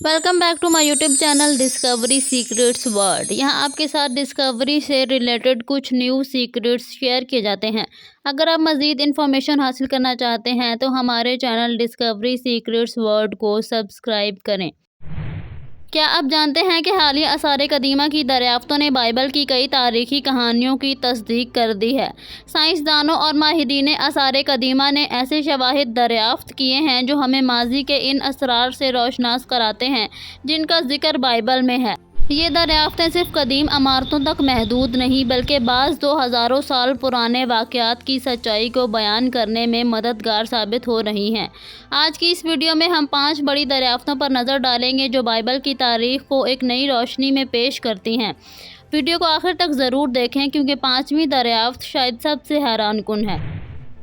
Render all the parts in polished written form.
Welcome back to my YouTube channel Discovery Secrets World. यहाँ आपके साथ डिस्कवरी से रिलेटेड कुछ न्यू सीक्रेट्स शेयर किए जाते हैं। अगर आप मज़ीद इन्फॉर्मेशन हासिल करना चाहते हैं तो हमारे चैनल डिस्कवरी सीक्रेट्स वर्ल्ड को सब्सक्राइब करें। क्या आप जानते हैं कि हालिया आसार कदीमा की दरियाफ्तों ने बाइबल की कई तारीखी कहानियों की तस्दीक कर दी है। साइंसदानों और माहिरीन आसार कदीमा ने ऐसे शवाहिद दरियाफ्त किए हैं जो हमें माजी के इन असरार से रोशनास कराते हैं जिनका जिक्र बाइबल में है। ये दरियाफ्तें सिर्फ कदीम इमारतों तक महदूद नहीं बल्कि बाज़ 2000 साल पुराने वाक़यात की सच्चाई को बयान करने में मददगार साबित हो रही हैं। आज की इस वीडियो में हम 5 बड़ी दरियाफ्तों पर नज़र डालेंगे जो बाइबल की तारीख़ को एक नई रोशनी में पेश करती हैं। वीडियो को आखिर तक ज़रूर देखें क्योंकि 5वीं दरियाफ्त शायद सबसे हैरानकुन है।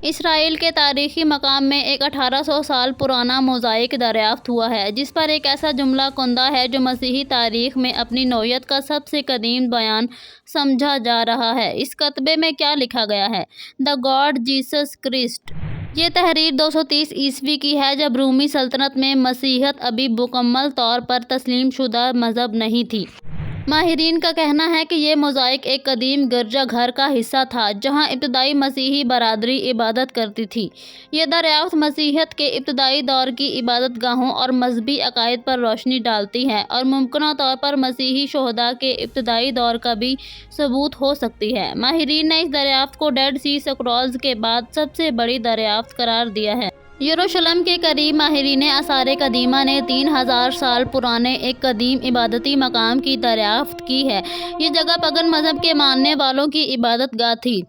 इसराइल के तारीख़ी मकाम में एक 1800 साल पुराना मोज़ाइक दरियाफ्त हुआ है जिस पर एक ऐसा जुमला कुंदा है जो मसीही तारीख़ में अपनी नौयत का सबसे कदीम बयान समझा जा रहा है। इस कतबे में क्या लिखा गया है? The God Jesus Christ. ये तहरीर 230 ईस्वी की है जब रूमी सल्तनत में मसीहत अभी मुकम्मल तौर पर तस्लीम शुदा मज़हब नहीं थी। माहिरीन का कहना है कि ये मोज़ाइक एक कदीम गिरजा घर का हिस्सा था जहां इब्तदाई मसीही बरादरी इबादत करती थी। ये दरियाफ्त मसीहत के इब्तदाई दौर की इबादत गाहों और मजहबी अकायद पर रोशनी डालती है और मुमकिन तौर पर मसीही शोहदा के इब्तदाई दौर का भी सबूत हो सकती है। माहिरीन ने इस दरियाफ्त को डेड सी स्क्रॉल्स के बाद सबसे बड़ी दरियाफ्त करार दिया है। यरूशलेम के करीब माहिरीन आसार कदीमा ने 3000 साल पुराने एक कदीम इबादती मकाम की दरियाफ्त की है। ये जगह पगन मज़हब के मानने वालों की इबादत गाह थी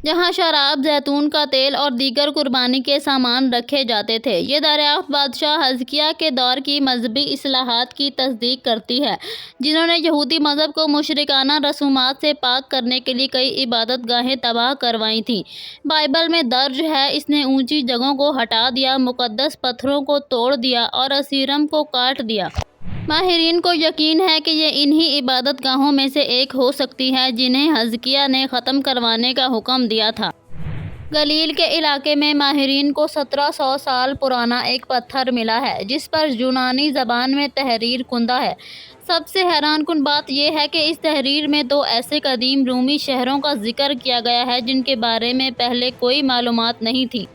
जहाँ शराब, जैतून का तेल और दीगर कुर्बानी के सामान रखे जाते थे। ये दरियाफ्त बादशाह हिजकिय्याह के दौर की मजहबी इस्लाहात की तस्दीक करती है जिन्होंने यहूदी मज़हब को मुशरिकाना रसूमात से पाक करने के लिए कई इबादत गाहें तबाह करवाई थीं। बाइबल में दर्ज है, इसने ऊंची जगहों को हटा दिया, मुक़द्दस पत्थरों को तोड़ दिया और असीरम को काट दिया। माहिरीन को यकीन है कि ये इन्हीं इबादत गाहों में से एक हो सकती है जिन्हें हिजकिय्याह ने ख़त्म करवाने का हुक्म दिया था। गलील के इलाके में माहिरीन को 1700 साल पुराना एक पत्थर मिला है जिस पर यूनानी ज़बान में तहरीर कुंदा है। सबसे हैरानकुन बात यह है कि इस तहरीर में 2 ऐसे कदीम रूमी शहरों का जिक्र किया गया है जिनके बारे में पहले कोई मालूमात नहीं थी।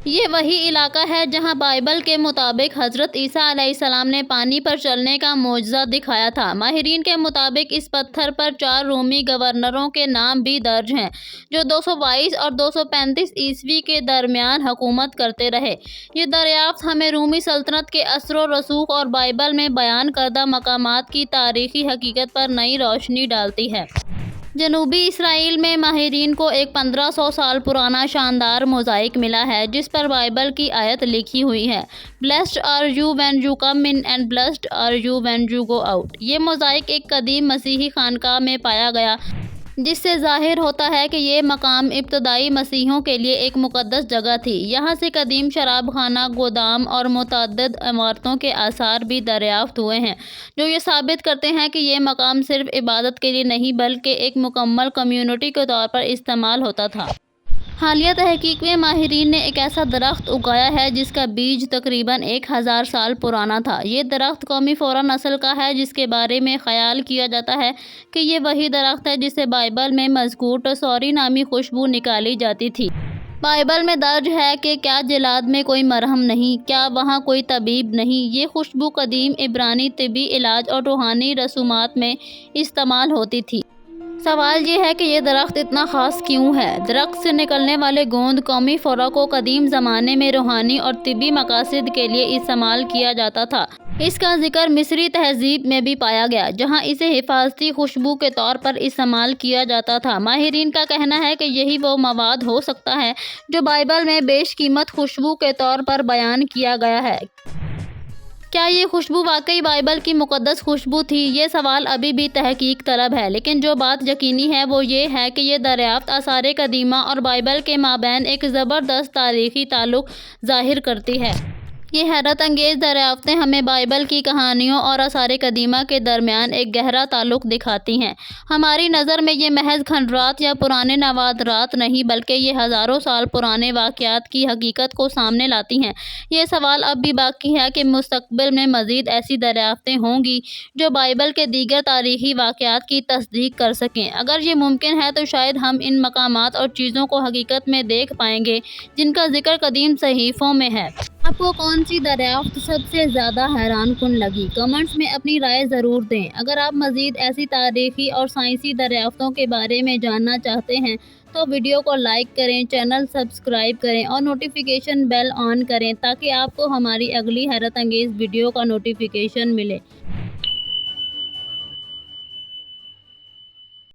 ये वही इलाका है जहां बाइबल के मुताबिक हज़रत ईसा अलैहिस्सलाम ने पानी पर चलने का मोजज़ा दिखाया था। माहिरीन के मुताबिक इस पत्थर पर 4 रोमी गवर्नरों के नाम भी दर्ज हैं जो 222 और 235 ईस्वी के दरमियान हुकूमत करते रहे। ये दरियाफ्त हमें रूमी सल्तनत के असर व रसूख और बाइबल में बयान करदा मकामात की तारीख़ी हकीकत पर नई रोशनी डालती है। जनूबी इसराइल में माहिरीन को एक 1500 साल पुराना शानदार मोज़ाइक मिला है जिस पर बाइबल की आयत लिखी हुई है, blessed are you when you come in and blessed are you when you go out. ये मोज़ाइक एक कदीम मसीही खानकाह में पाया गया जिससे ज़ाहिर होता है कि ये मकाम इब्तदाई मसीहों के लिए एक मुक़द्दस जगह थी। यहाँ से कदीम शराबखाना, गोदाम और मुतअद्दिद इमारतों के आसार भी दरियाफ्त हुए हैं जो ये साबित करते हैं कि ये मकाम सिर्फ इबादत के लिए नहीं बल्कि एक मुकम्मल कम्युनिटी के तौर पर इस्तेमाल होता था। हालिया तहकीक में माहिरीन ने एक ऐसा दरख्त उगाया है जिसका बीज तकरीबन 1000 साल पुराना था। ये दरख्त कौमी फ़ोरा नस्ल का है जिसके बारे में ख्याल किया जाता है कि ये वही दरख्त है जिसे बाइबल में मज़कूर टसौरी नामी खुशबू निकाली जाती थी। बाइबल में दर्ज है कि क्या जिलाद में कोई मरहम नहीं, क्या वहाँ कोई तबीब नहीं। ये खुशबू कदीम इब्रानी तिबी इलाज और रूहानी रसूमात में इस्तेमाल होती थी। सवाल ये है कि ये दरख्त इतना ख़ास क्यों है? दरख्त से निकलने वाले गोंद कौमी फ़ोरा को कदीम ज़माने में रूहानी और तिबी मकासद के लिए इस्तेमाल किया जाता था। इसका जिक्र मिस्री तहज़ीब में भी पाया गया जहाँ इसे हिफाजती खुशबू के तौर पर इस्तेमाल किया जाता था। माहिरीन का कहना है कि यही वो मवाद हो सकता है जो बाइबल में बेशकीमत खुशबू के तौर पर बयान किया गया है। क्या ये खुशबू वाकई बाइबल की मुक़द्दस खुशबू थी? ये सवाल अभी भी तहकीक तलब है, लेकिन जो बात यकीनी है वो ये है कि ये दरियाफ्त आसार कदीमा और बाइबल के माबैन एक ज़बरदस्त तारीख़ी ताल्लुक़ ज़ाहिर करती है। یہ حیرت انگیز دریافتیں ہمیں بائبل کی کہانیوں اور آثار قدیمہ کے درمیان ایک گہرا تعلق دکھاتی ہیں۔ ہماری نظر میں یہ محض کھنڈرات یا پرانے نوادرات نہیں بلکہ یہ ہزاروں سال پرانے واقعات کی حقیقت کو سامنے لاتی ہیں۔ یہ سوال اب بھی باقی ہے کہ مستقبل میں مزید ایسی دریافتیں ہوں گی جو بائبل کے دیگر تاریخی واقعات کی تصدیق کر سکیں۔ اگر یہ ممکن ہے تو شاید ہم ان مقامات اور چیزوں کو حقیقت میں دیکھ پائیں گے جن کا ذکر قدیم صحیفوں میں ہے۔ آپ کو کون سی دریافت سب سے زیادہ حیران کن لگی؟ کمنٹس میں اپنی رائے ضرور دیں۔ اگر آپ مزید ایسی تاریخی اور سائنسی دریافتوں کے بارے میں جاننا چاہتے ہیں تو ویڈیو کو لائک کریں، چینل سبسکرائب کریں اور نوٹیفیکیشن بیل آن کریں تاکہ آپ کو ہماری اگلی حیرت انگیز ویڈیو کا نوٹیفیکیشن ملے۔